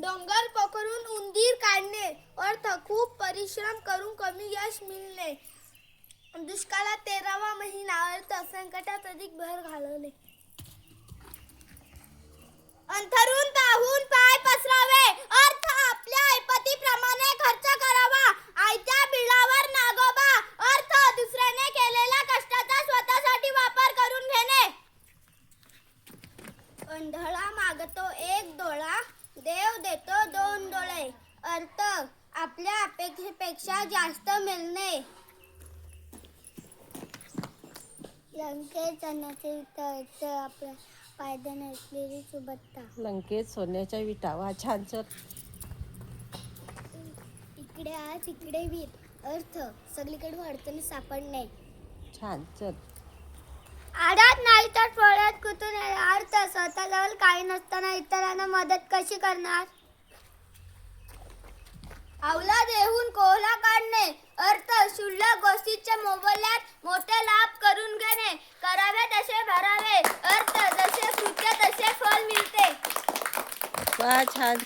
डोंगर पोखरून उंदीर काढणे. अर्थ खूप परिश्रम करून कमी यश मिळणे. दुष्काळात 13वा महिना. अर्थ संकटात अधिक भर घालवणे. अंथरूण पाहून पाय पसरावे. अर्थ आपल्या ऐपतीप्रमाणे खर्च करावा. आयत्या बिळावर नागोबा. अर्थ दुसऱ्याने केलेल्या कष्टाचा स्वतःसाठी वापर करून घेणे. अंधळा मागतो एक डोळा, देव देतो 2 डोळे. अर्थ आपल्या अपेक्षेपेक्षा जास्त मिळणे. लंकेत जाण्याचे अर्थ आपल्या फायदा नसलेली सुबत्ता. लंकेत सोन्याच्या विटा. वा छान. चल. इकडे आ तिकडे वीर. अर्थ सगळीकडून अडचणी सापडणे. छान. चल. आडात नाही तर फळ्यात कुठून येणार. अर्थ स्वतःजवळ काही नसताना इतरांना मदत कशी करणार. आवला देऊन कोहला काढणे. अर्थ क्षुल्लक गोष्टीच्या मोबदल्यात मोठे लाभ करून घेणे. करावे तसे भरावे. अर्थ जसे कृत्य तसे फळ मिळते. वा छान.